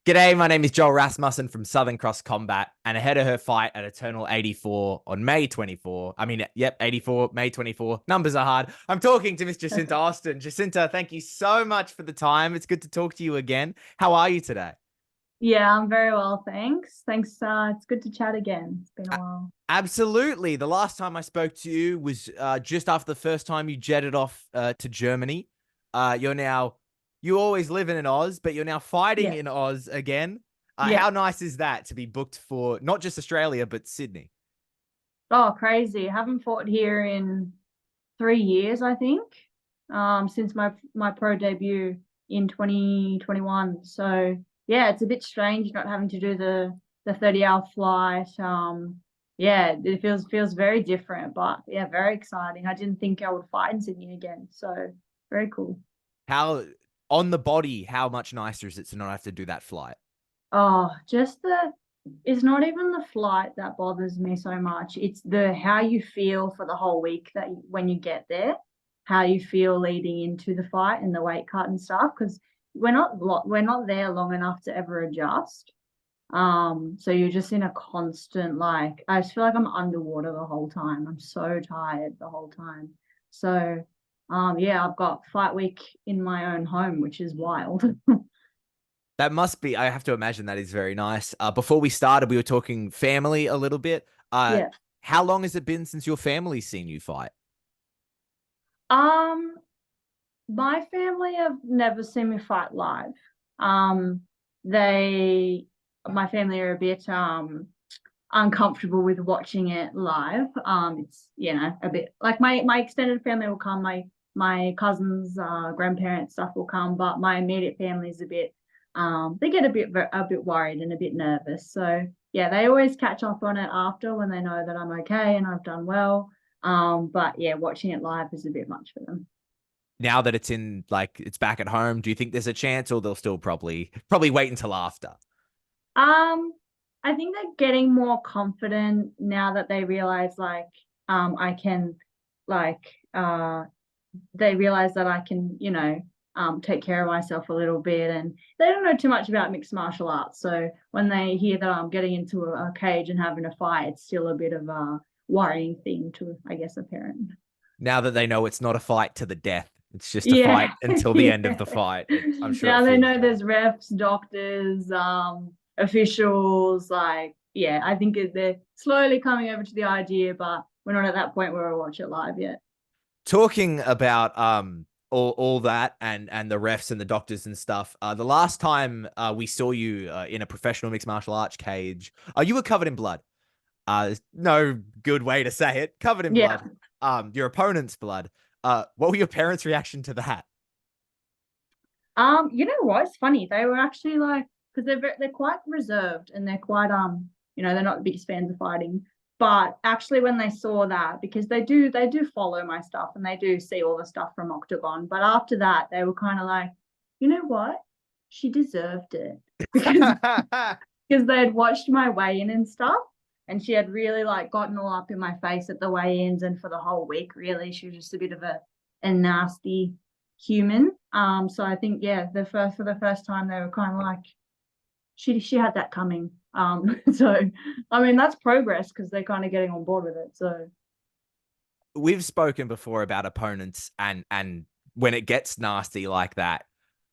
G'day, my name is Joel Rasmussen from Southern Cross Combat, and ahead of her fight at Eternal 84 on May 24. I mean, yep, 84, May 24. Numbers are hard. I'm talking to Miss Jacinta Austin. Jacinta, thank you so much for the time. It's good to talk to you again. How are you today? Yeah, I'm very well, thanks. Thanks. It's good to chat again. It's been a while. Absolutely. The last time I spoke to you was just after the first time you jetted off to Germany. You're now, you always live in Oz, but you're now fighting Yeah. in Oz again. Yeah. How nice is that to be booked for not just Australia, but Sydney? Oh, crazy. I haven't fought here in 3 years, I think, since my pro debut in 2021. So yeah, it's a bit strange not having to do the 30-hour flight. Yeah, it feels very different, but yeah, very exciting. I didn't think I would fight in Sydney again. So very cool. How on the body, how much nicer is it to not have to do that flight? Oh, it's not even the flight that bothers me so much. It's the how you feel for the whole week when you get there, how you feel leading into the fight and the weight cut and stuff. Because we're not there long enough to ever adjust. So you're just in a constant like I just feel like I'm underwater the whole time. I'm so tired the whole time. So yeah, I've got fight week in my own home, which is wild. That must be, I have to imagine that is very nice. Before we started, we were talking family a little bit. Yeah. How long has it been since your family's seen you fight? Um, My family have never seen me fight live. Um, they, my family are a bit uncomfortable with watching it live. It's a bit like my extended family will come, my cousins, grandparents, stuff will come, but my immediate family is a bit they get a bit worried and a bit nervous. So yeah, they always catch up on it after when they know that I'm okay and I've done well. But yeah, watching it live is a bit much for them. Now that it's in, like, it's back at home, do you think there's a chance, or they'll still probably wait until after? Um, I think they're getting more confident now that they realize I can like they realize that I can, take care of myself a little bit, and they don't know too much about mixed martial arts. So when they hear that I'm getting into a cage and having a fight, it's still a bit of a worrying thing to, I guess, a parent. Now that they know it's not a fight to the death, it's just a fight Yeah, until the end of yeah. the fight. I'm sure it Now they feels know better. there's refs, doctors, officials. Like, yeah, I think they're slowly coming over to the idea, but we're not at that point where we watch it live yet. Talking about all that and the refs and the doctors and stuff. The last time we saw you in a professional mixed martial arts cage, you were covered in blood. There's no good way to say it. Covered in Yeah. blood. Your opponent's blood. What were your parents' reaction to that? You know what? It's funny. They were actually like, because they're quite reserved and they're quite they're not the biggest fans of fighting. But actually, when they saw that, because they do follow my stuff and they do see all the stuff from Octagon. But after that, they were kind of like, you know what? She deserved it because because they had watched my weigh-in and stuff, and she had really like gotten all up in my face at the weigh-ins, and for the whole week, really, she was just a bit of a nasty human. So I think yeah, for the first time they were kind of like she had that coming. So I mean that's progress because they're kind of getting on board with it. So We've spoken before about opponents and when it gets nasty like that.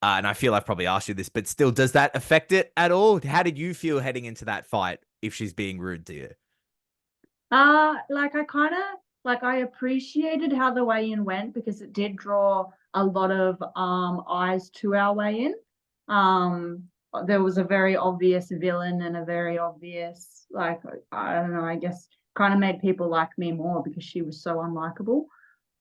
And I feel I've probably asked you this, but still, does that affect it at all? How did you feel heading into that fight if she's being rude to you? like I kind of like I appreciated how the weigh-in went because it did draw a lot of eyes to our weigh-in. Um, there was a very obvious villain and a very obvious like I don't know, I guess kind of made people like me more because she was so unlikable.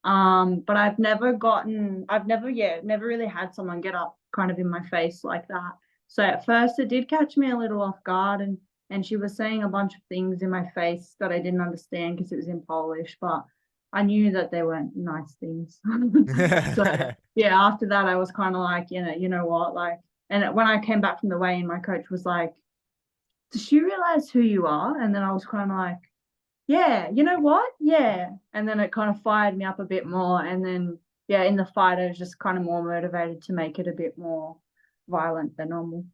But I've never really had someone get up kind of in my face like that. So at first it did catch me a little off guard, and she was saying a bunch of things in my face that I didn't understand because it was in Polish, but I knew that they weren't nice things. So yeah, after that I was kind of like, you know what, like, and when I came back from the weigh-in, my coach was like, "Does she realize who you are?" And then I was kind of like, yeah, you know what? Yeah. And then it kind of fired me up a bit more. And then, yeah, in the fight, I was just kind of more motivated to make it a bit more violent than normal.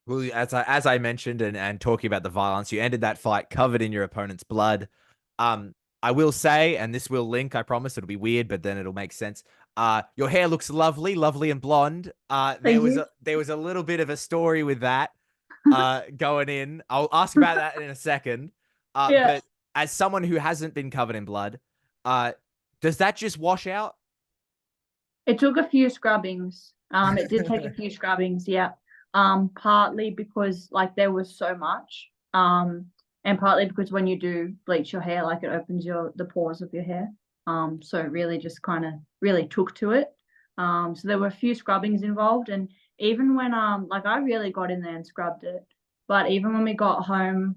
Well, as I mentioned, and talking about the violence, you ended that fight covered in your opponent's blood. I will say, and this will link, I promise it'll be weird, but then it'll make sense. Your hair looks lovely, lovely and blonde. Thank you. There was a little bit of a story with that going in. I'll ask about that in a second. Yeah. But as someone who hasn't been covered in blood, uh, does that just wash out? It took a few scrubbings. It did take a few scrubbings, yeah. Partly because like there was so much. And partly because when you do bleach your hair, like it opens the pores of your hair. So it really just kind of really took to it. So there were a few scrubbings involved, and even when like I really got in there and scrubbed it, but even when we got home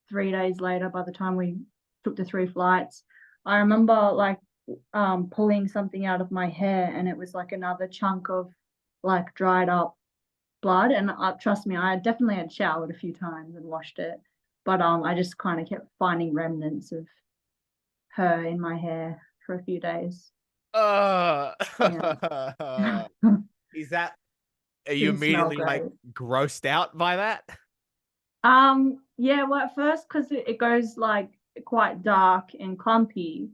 3 days later, by the time we took the 3 flights, I remember like pulling something out of my hair, and it was like another chunk of like dried up blood. And trust me, I definitely had showered a few times and washed it, but I just kind of kept finding remnants of her in my hair for a few days. Uh, Yeah. is that, are you Didn't smell immediately great. like grossed out by that? Yeah, well, at first, because it goes like quite dark and clumpy.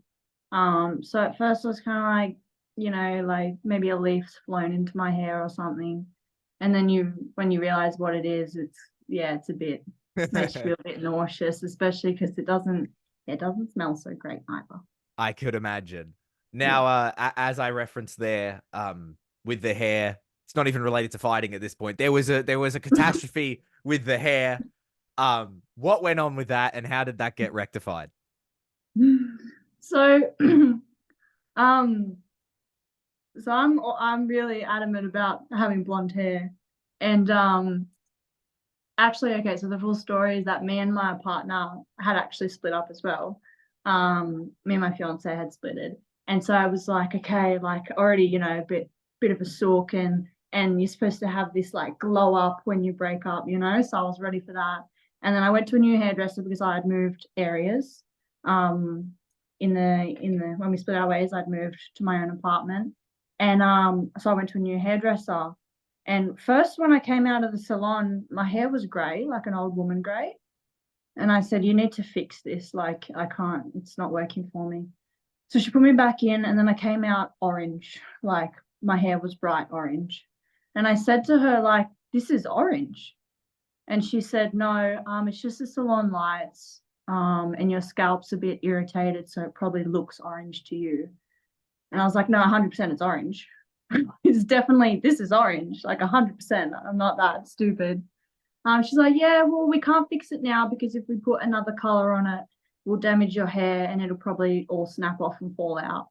So at first I was kind of like, like maybe a leaf's flown into my hair or something. And then when you realize what it is, it's a bit, makes you feel a bit nauseous, especially because it doesn't smell so great either. I could imagine. Yeah. Now, as I referenced there, with the hair, it's not even related to fighting at this point. There was a catastrophe with the hair. What went on with that, and how did that get rectified? So, um, so I'm really adamant about having blonde hair, and actually, okay, so the full story is that me and my partner had actually split up as well. Me and my fiance had splitted. And so I was like, okay, like already, a bit of a sook, and you're supposed to have this like glow up when you break up, So I was ready for that. And then I went to a new hairdresser because I had moved areas. In the when we split our ways, I'd moved to my own apartment. And so I went to a new hairdresser, and first, when I came out of the salon, my hair was grey, like an old woman grey. And I said, "You need to fix this. Like, I can't, it's not working for me." So she put me back in, and then I came out orange, like my hair was bright orange. And I said to her, like, "This is orange." And she said, "No, it's just the salon lights. And your scalp's a bit irritated, so it probably looks orange to you." And I was like, "No, 100% it's orange." It's definitely, this is orange, like 100%. I'm not that stupid. She's like, "Yeah, well, we can't fix it now because if we put another color on it, we'll damage your hair and it'll probably all snap off and fall out."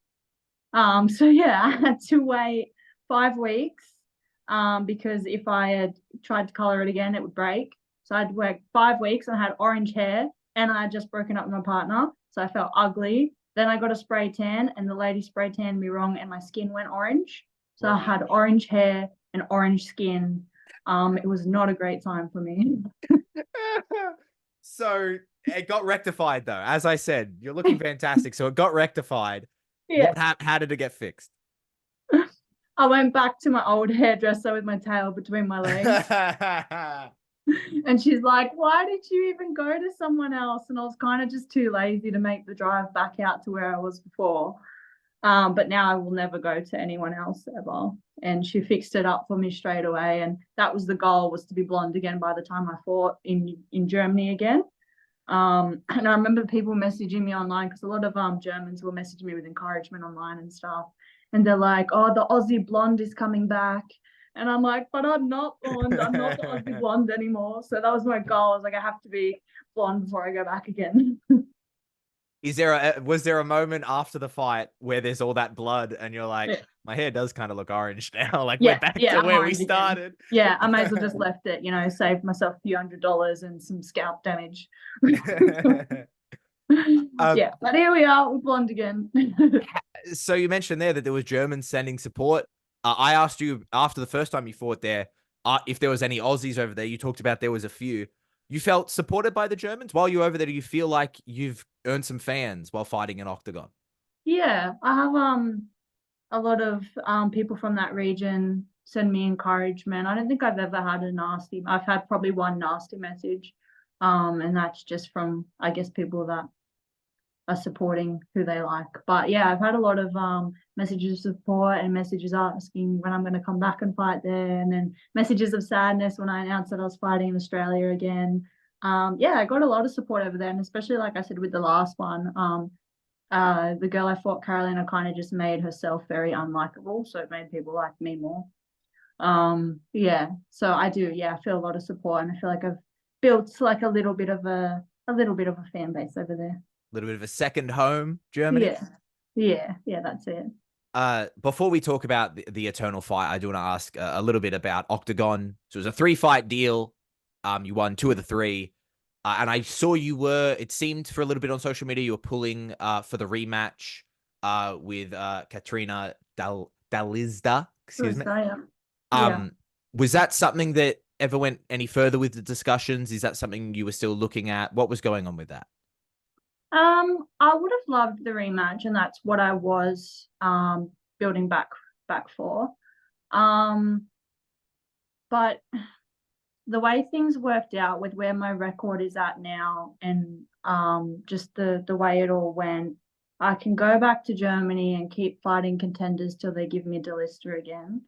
So yeah, I had to wait 5 weeks, because if I had tried to color it again, it would break. So I'd wait 5 weeks and I had orange hair, and I had just broken up with my partner. So I felt ugly. Then I got a spray tan, and the lady spray tanned me wrong, and my skin went orange. So I Wow. had orange hair and orange skin. It was not a great time for me. So it got rectified, though. As I said, you're looking fantastic. So it got rectified. Yeah. How did it get fixed? I went back to my old hairdresser with my tail between my legs. And she's like, "Why did you even go to someone else?" And I was kind of just too lazy to make the drive back out to where I was before. But now I will never go to anyone else ever. And she fixed it up for me straight away. And that was the goal, was to be blonde again by the time I fought in Germany again. And I remember people messaging me online, because a lot of Germans were messaging me with encouragement online and stuff. And they're like, "Oh, the Aussie blonde is coming back." And I'm like, "But I'm not blonde. I'm not the Aussie blonde anymore." So that was my goal. I was like, I have to be blonde before I go back again. Was there a moment after the fight where there's all that blood and you're like, Yeah, my hair does kind of look orange now. Like we're yeah, back yeah, to I'm where we orange again. started. Yeah, I may as well just left it, save myself a few $100s and some scalp damage. um, Yeah, but here we are, we're blonde again. so you mentioned there that there was Germans sending support. I asked you after the first time you fought there, if there was any Aussies over there. You talked about there was a few. You felt supported by the Germans while you were over there. Do you feel like you've earned some fans while fighting in Octagon? Yeah, I have a lot of people from that region. send me encouragement. I don't think I've ever had I've had probably one nasty message. And that's just from, I guess, people that are supporting who they like. But yeah, I've had a lot of messages of support and messages asking when I'm going to come back and fight there, and then messages of sadness when I announced that I was fighting in Australia again. Yeah, I got a lot of support over there, and especially like I said with the last one, the girl I fought, Carolina, kind of just made herself very unlikable, so it made people like me more. Yeah, so I do, yeah, I feel a lot of support, and I feel like I've built like a little bit of a fan base over there. A little bit of a second home, Germany. Yeah, that's it. Before we talk about the Eternal fight, I do want to ask a little bit about Octagon. So it was a 3-fight deal. You won 2 of the 3. And I saw it seemed for a little bit on social media, you were pulling for the rematch with Katrina Dalizda. Excuse me. Yeah. Was that something that ever went any further with the discussions? Is that something you were still looking at? What was going on with that? I would have loved the rematch, and that's what I was building back for. But the way things worked out with where my record is at now, and just the way it all went, I can go back to Germany and keep fighting contenders till they give me a Delista again,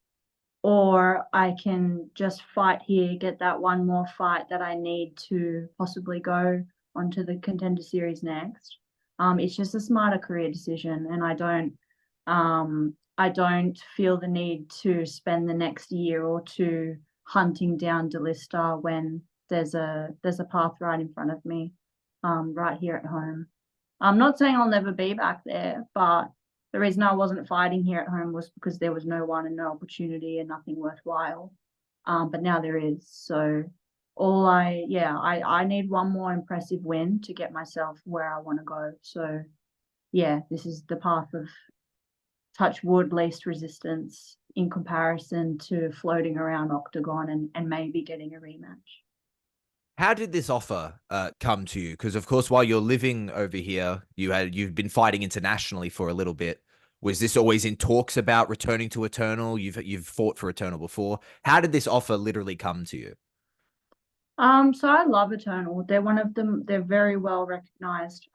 or I can just fight here, get that one more fight that I need to possibly go onto the contender series next. It's just a smarter career decision, and I don't feel the need to spend the next year or two hunting down Delista when there's a path right in front of me, right here at home. I'm not saying I'll never be back there, but the reason I wasn't fighting here at home was because there was no one and no opportunity and nothing worthwhile. But now there is. So I need one more impressive win to get myself where I want to go. So yeah, this is the path of touch wood, least resistance in comparison to floating around Octagon and maybe getting a rematch. How did this offer come to you? Because of course, while you're living over here, you've been fighting internationally for a little bit. Was this always in talks about returning to Eternal? You've fought for Eternal before. How did this offer literally come to you? So I love Eternal. They're one of them. They're very well recognized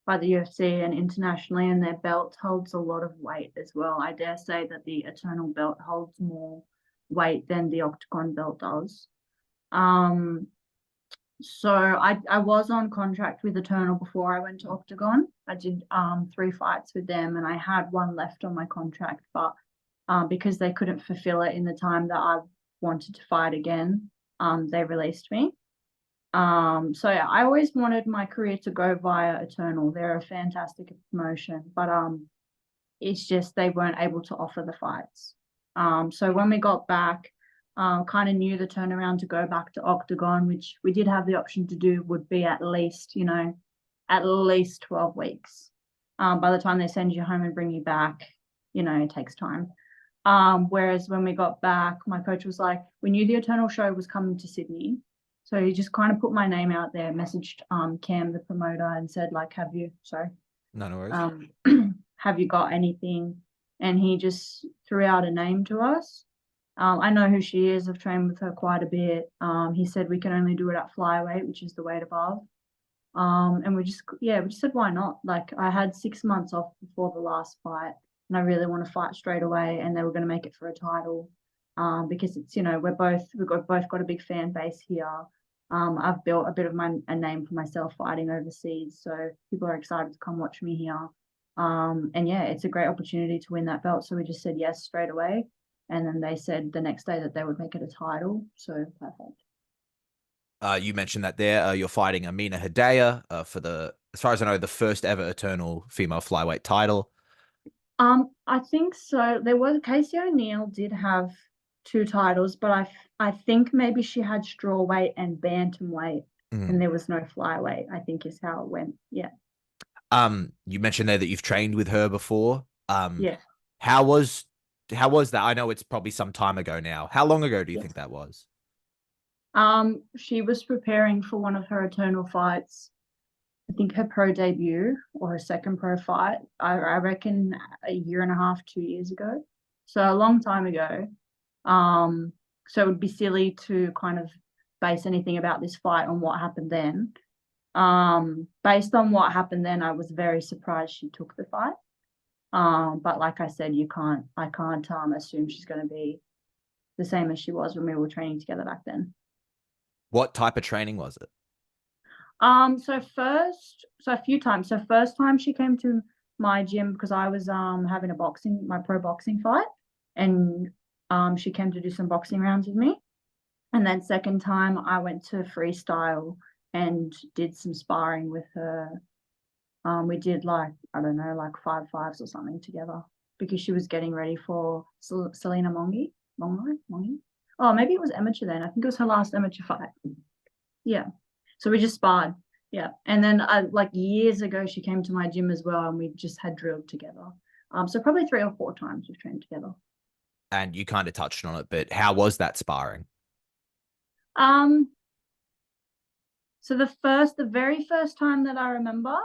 by the UFC and internationally, and their belt holds a lot of weight as well. I dare say that the Eternal belt holds more weight than the Octagon belt does. So I was on contract with Eternal before I went to Octagon. I did 3 fights with them, and I had one left on my contract, but because they couldn't fulfill it in the time that I wanted to fight again, they released me. So yeah, I always wanted my career to go via Eternal. They're a fantastic promotion, but it's just they weren't able to offer the fights. So when we got back, kind of knew the turnaround to go back to Octagon, which we did have the option to do, would be at least 12 weeks. By the time they send you home and bring you back, it takes time. Whereas when we got back, my coach was like, we knew the Eternal show was coming to Sydney. So he just kind of put my name out there, messaged Cam, the promoter, and said, like, No worries. have you got anything? And he just threw out a name to us. I know who she is. I've trained with her quite a bit. He said we can only do it at flyweight, which is the weight above. And we just said, why not? Like, I had 6 months off before the last fight, and I really want to fight straight away. And they were going to make it for a title, because it's, we've both got a big fan base here. I've built a bit of a name for myself fighting overseas, so people are excited to come watch me here. And yeah, it's a great opportunity to win that belt. So we just said yes straight away. And then they said the next day that they would make it a title. So perfect. You mentioned that there. You're fighting Amina Hedaya for as far as I know, the first ever Eternal female flyweight title. I think so. There was Casey O'Neill did have 2 titles, but I think maybe she had strawweight and bantamweight, and there was no flyweight, I think is how it went. Yeah. You mentioned there that you've trained with her before. Yeah. How was that? I know it's probably some time ago now. How long ago do you think that was? She was preparing for one of her Eternal fights. I think her pro debut or her second pro fight. I reckon a year and a half, 2 years ago. So a long time ago. So it would be silly to kind of base anything about this fight on what happened then. Based on what happened then, I was very surprised she took the fight. But like I said, I can't assume she's going to be the same as she was when we were training together back then. What type of training was it? So a few times. So first time she came to my gym because I was having my pro boxing fight, and she came to do some boxing rounds with me. And then second time I went to freestyle and did some sparring with her. We did like, I don't know, like 5-5s or something together because she was getting ready for Selena Mongi. Mongi. Oh, maybe it was amateur then. I think it was her last amateur fight. Yeah. So we just sparred. Yeah. And then like years ago, she came to my gym as well, and we just had drilled together. So probably 3 or 4 times we've trained together. And you kind of touched on it, but how was that sparring? Um, so the very first time that I remember,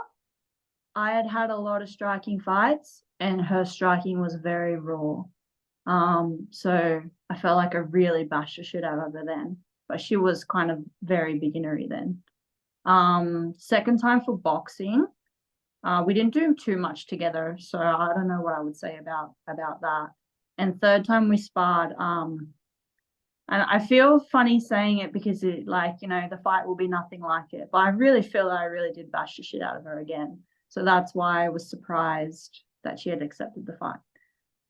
I had a lot of striking fights, and her striking was very raw. So I felt like I really bashed the shit out of her then, but she was kind of very beginnery then. Second time for boxing, we didn't do too much together, so I don't know what I would say about that. And third time we sparred, and I feel funny saying it because it, like, you know, the fight will be nothing like it, but I really feel that I really did bash the shit out of her again. So that's why I was surprised that she had accepted the fight.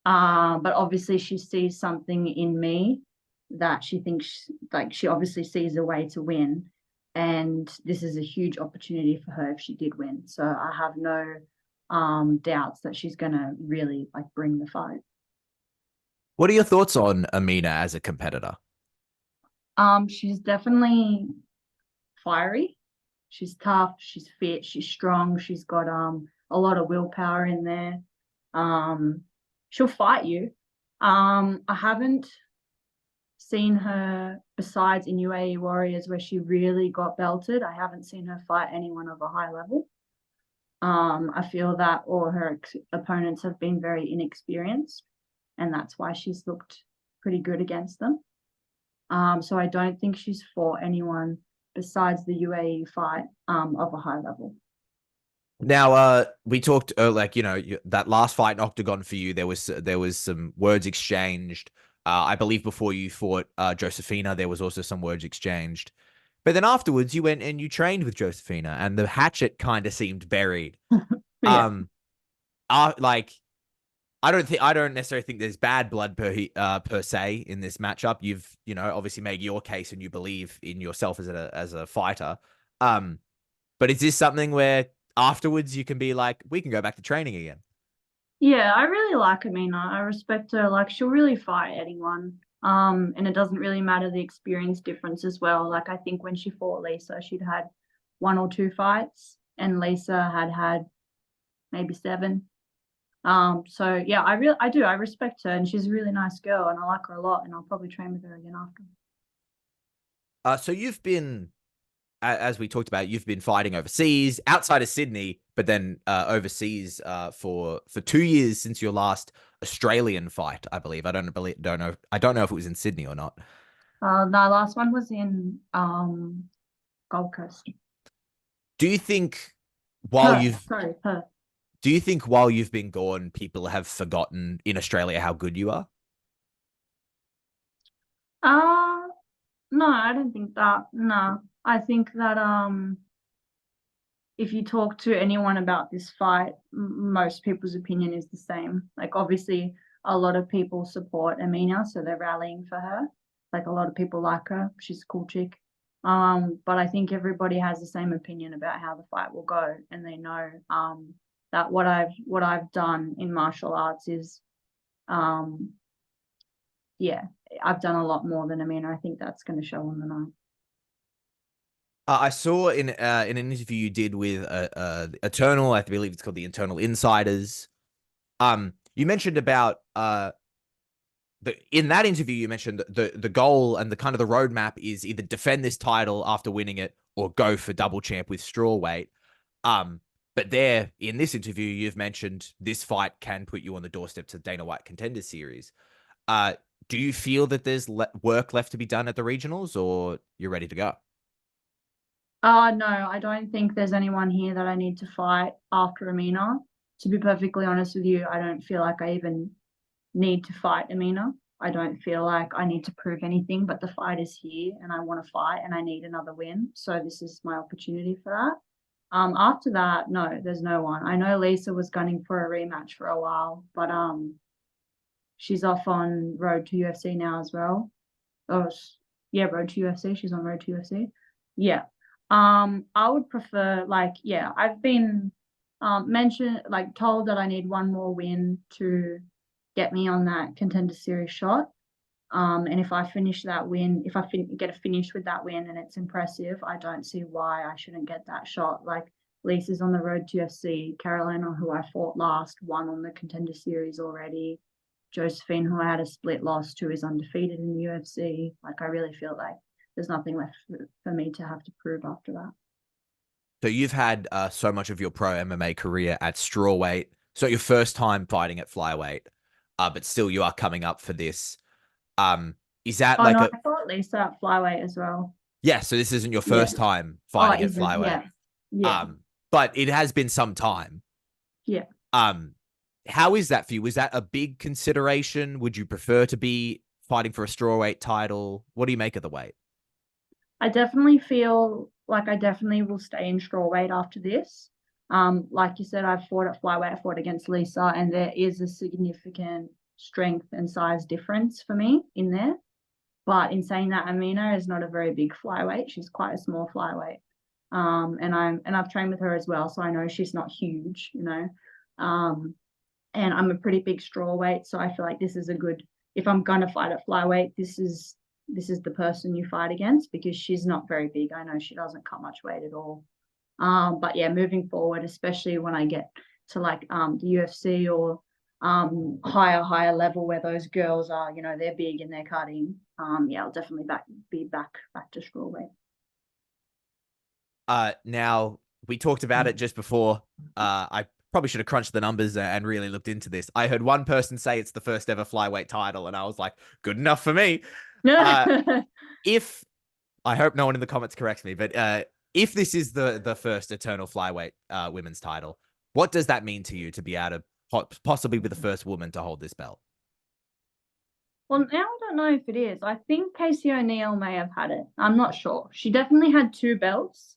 But obviously she sees something in me that she thinks, like, she obviously sees a way to win, and this is a huge opportunity for her if she did win. So I have no doubts that she's gonna really like bring the fight. What are your thoughts on Amina as a competitor? She's definitely fiery. She's tough, she's fit, she's strong, she's got a lot of willpower in there. She'll fight you. I haven't seen her besides in UAE Warriors where she really got belted. I haven't seen her fight anyone of a high level. I feel that all her opponents have been very inexperienced, and that's why she's looked pretty good against them. So I don't think she's fought anyone besides the UAE fight of a high level. Now, we talked like, you know, that last fight in Octagon for you, there was some words exchanged. I believe before you fought Josefina, there was also some words exchanged. But then afterwards, you went and you trained with Josefina, and the hatchet kind of seemed buried. Yeah. Um, like I don't necessarily think there's bad blood per se in this matchup. You've, you know, obviously made your case and you believe in yourself as a fighter. But is this something where afterwards you can be like, we can go back to training again? Yeah, I really like Amina. I respect her. Like, she'll really fight anyone. And it doesn't really matter the experience difference as well. Like, I think when she fought Lisa, she'd had 1 or 2 fights, and Lisa had maybe 7. So yeah, I respect her, and she's a really nice girl, and I like her a lot, and I'll probably train with her again after. So you've been, as we talked about, you've been fighting overseas, outside of Sydney, but then overseas for 2 years since your last Australian fight, I believe. I don't know if it was in Sydney or not. The last one was in Gold Coast. Do you think while Perth, you've sorry, Perth. do you think while you've been gone, people have forgotten in Australia how good you are? Uh no, I don't think that. No. I think that if you talk to anyone about this fight, most people's opinion is the same. Like, obviously, a lot of people support Amina, so they're rallying for her. Like, a lot of people like her. She's a cool chick. But I think everybody has the same opinion about how the fight will go, and they know that what I've done in martial arts is, yeah, I've done a lot more than Amina. I think that's going to show on the night. I saw in an interview you did with Eternal, I believe it's called the Eternal Insiders. You mentioned about in that interview you mentioned the goal and the kind of the roadmap is either defend this title after winning it or go for double champ with strawweight. But there in this interview you've mentioned this fight can put you on the doorstep to Dana White Contender Series. Do you feel that there's work left to be done at the regionals, or you're ready to go? No, I don't think there's anyone here that I need to fight after Amina. To be perfectly honest with you, I don't feel like I even need to fight Amina. I don't feel like I need to prove anything, but the fight is here and I want to fight and I need another win. So this is my opportunity for that. After that, no, there's no one. I know Lisa was gunning for a rematch for a while, but she's off on Road to UFC now as well. Oh, yeah, Road to UFC. She's on Road to UFC. Yeah. I would prefer like, yeah, I've been mentioned like told that I need one more win to get me on that contender series shot. And if I finish that win, if I get a finish with that win and it's impressive, I don't see why I shouldn't get that shot. Like Lisa's on the road to UFC. Carolina, who I fought last, won on the contender series already. Josephine, who I had a split loss to, is undefeated in the UFC. Like I really feel like there's nothing left for me to have to prove after that. So you've had so much of your pro MMA career at strawweight. So your first time fighting at flyweight, but still you are coming up for this. Is that Oh like no, a I fought Lisa at flyweight as well. yeah? So this isn't your Yeah. first time Oh, fighting at is it? flyweight. Yeah. Yeah. But it has been some time. Yeah. How is that for you? Was that a big consideration? Would you prefer to be fighting for a strawweight title? What do you make of the weight? I definitely feel like I definitely will stay in strawweight after this. Like you said, I've fought at flyweight, I fought against Lisa, and there is a significant strength and size difference for me in there. But in saying that, Amina is not a very big flyweight. She's quite a small flyweight. And I've trained with her as well, so I know she's not huge, you know. And I'm a pretty big strawweight, so I feel like this is a good. If I'm gonna fight at flyweight, this is the person you fight against because she's not very big. I know she doesn't cut much weight at all. But yeah, moving forward, especially when I get to like the UFC or higher level where those girls are, you know, they're big and they're cutting. Yeah, I'll definitely be back to strawweight. Now we talked about it just before. I probably should have crunched the numbers and really looked into this. I heard one person say it's the first ever flyweight title, and I was like, good enough for me. If I hope no one in the comments corrects me, but if this is the first eternal flyweight women's title, what does that mean to you to be able to possibly be the first woman to hold this belt? Well, now I don't know if it is. I think Casey O'Neill may have had it. I'm not sure. She definitely had two belts.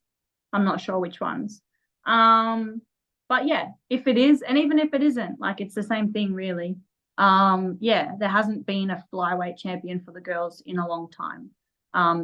I'm not sure which ones. But yeah, if it is, and even if it isn't, like it's the same thing really. Yeah, there hasn't been a flyweight champion for the girls in a long time.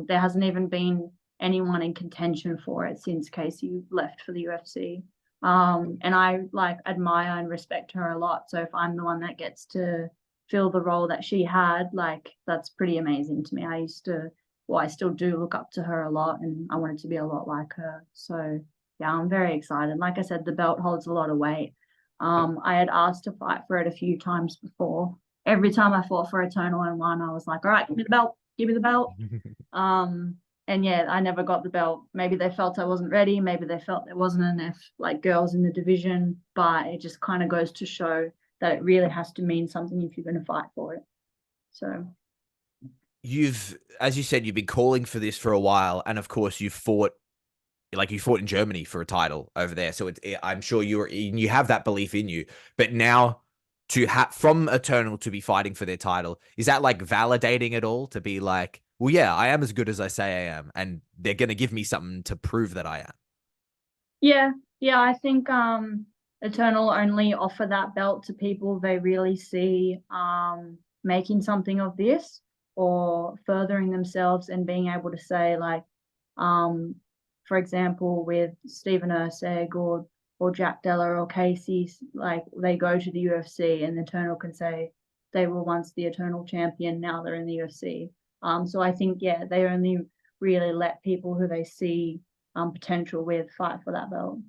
There hasn't even been anyone in contention for it since Casey left for the UFC. And I like admire and respect her a lot. So if I'm the one that gets to fill the role that she had, like that's pretty amazing to me. I still do look up to her a lot and I wanted to be a lot like her. So yeah, I'm very excited. Like I said, the belt holds a lot of weight. I had asked to fight for it a few times before. Every time I fought for Eternal and won, I was like, all right, give me the belt, give me the belt. And yeah, I never got the belt. Maybe they felt I wasn't ready. Maybe they felt there wasn't enough like girls in the division, but it just kind of goes to show that it really has to mean something if you're going to fight for it. So as you said, you've been calling for this for a while, and of course you fought in Germany for a title over there. So I'm sure you have that belief in you, but now to have from Eternal to be fighting for their title, is that like validating it all to be like, well, yeah, I am as good as I say I am, and they're going to give me something to prove that I am. Yeah, I think Eternal only offer that belt to people they really see making something of this or furthering themselves and being able to say like for example with Stephen Erceg or Jack Della or Casey, like they go to the UFC and Eternal can say they were once the Eternal champion, now they're in the UFC. So I think yeah, they only really let people who they see potential with fight for that belt.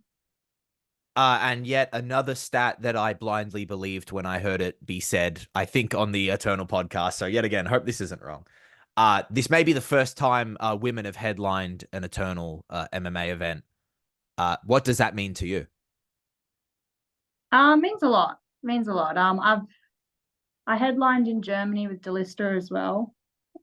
And yet another stat that I blindly believed when I heard it be said, I think on the Eternal podcast. So yet again, hope this isn't wrong. This may be the first time women have headlined an Eternal MMA event. What does that mean to you? Means a lot. Means a lot. I headlined in Germany with Delista as well.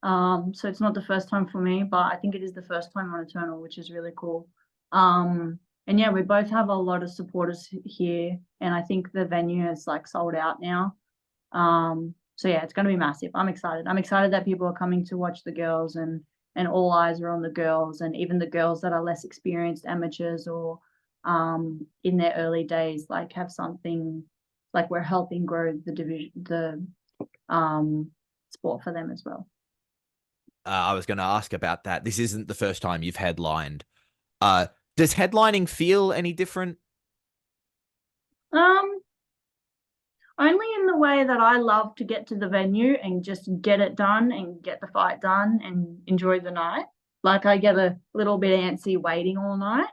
So it's not the first time for me, but I think it is the first time on Eternal, which is really cool. And yeah, we both have a lot of supporters here, and I think the venue is like sold out now. So yeah, it's going to be massive. I'm excited. I'm excited that people are coming to watch the girls, and all eyes are on the girls, and even the girls that are less experienced amateurs or in their early days, like have something, like we're helping grow the division, the sport for them as well. I was going to ask about that. This isn't the first time you've headlined. Does headlining feel any different? Um, Only in the way that I love to get to the venue and just get it done and get the fight done and enjoy the night. Like I get a little bit antsy waiting all night.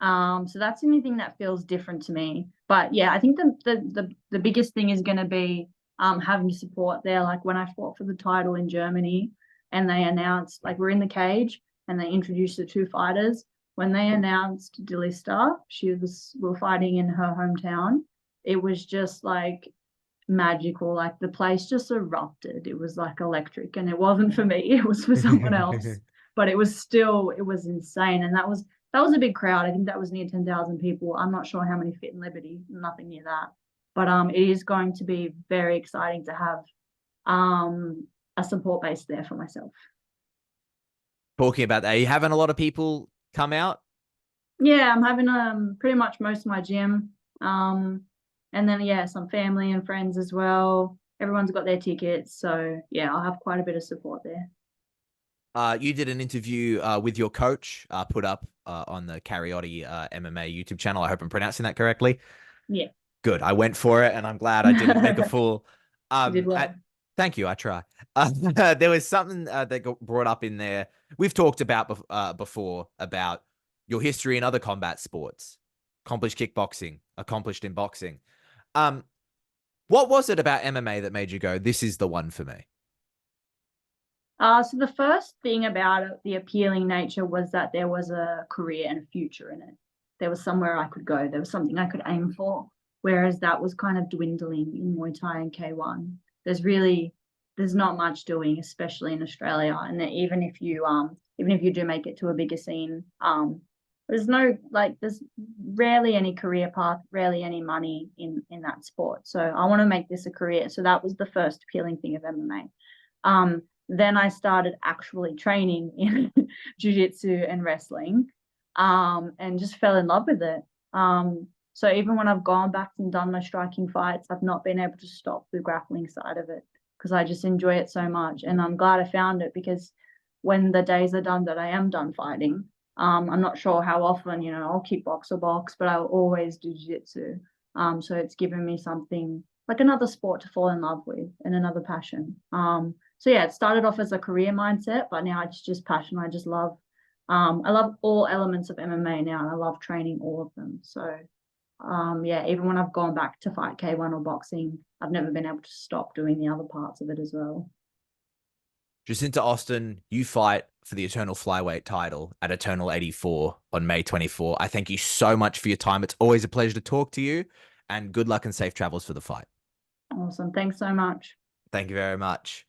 So that's the only thing that feels different to me. But yeah, I think the biggest thing is going to be having support there. Like when I fought for the title in Germany, and they announced, like, we're in the cage and they introduced the two fighters. When they announced Delista, we were fighting in her hometown. It was just like magical. Like the place just erupted. It was like electric, and it wasn't for me. It was for someone else. But it was insane, and that was a big crowd. I think that was near 10,000 people. I'm not sure how many fit in Liberty, nothing near that. But it is going to be very exciting to have a support base there for myself. Talking about that, are you having a lot of people come out? Yeah, I'm having pretty much most of my gym. And then yeah, some family and friends as well. Everyone's got their tickets. So yeah, I'll have quite a bit of support there. You did an interview with your coach, put up on the Cariotti MMA YouTube channel. I hope I'm pronouncing that correctly. Yeah. Good. I went for it, and I'm glad I didn't make a fool. You did well. Thank you. I try. There was something that got brought up in there. We've talked about before about your history in other combat sports, accomplished kickboxing, accomplished in boxing. What was it about MMA that made you go, this is the one for me? So the first thing about it, the appealing nature, was that there was a career and a future in it. There was somewhere I could go. There was something I could aim for. Whereas that was kind of dwindling in Muay Thai and K1. There's not much doing, especially in Australia. And even if you do make it to a bigger scene, there's rarely any career path, rarely any money in that sport. So I want to make this a career. So that was the first appealing thing of MMA. Then I started actually training in jiu-jitsu and wrestling, and just fell in love with it. So even when I've gone back and done my striking fights, I've not been able to stop the grappling side of it because I just enjoy it so much. And I'm glad I found it, because when the days are done that I am done fighting, I'm not sure how often, I'll kickbox or box, but I'll always do jiu-jitsu. So it's given me something like another sport to fall in love with and another passion. So yeah, it started off as a career mindset, but now it's just passion. I just love, I love all elements of MMA now, and I love training all of them. So yeah, even when I've gone back to fight K1 or boxing, I've never been able to stop doing the other parts of it as well. Jacinta Austin, you fight for the Eternal Flyweight title at Eternal 84 on May 24. I thank you so much for your time. It's always a pleasure to talk to you, and good luck and safe travels for the fight. Awesome. Thanks so much. Thank you very much.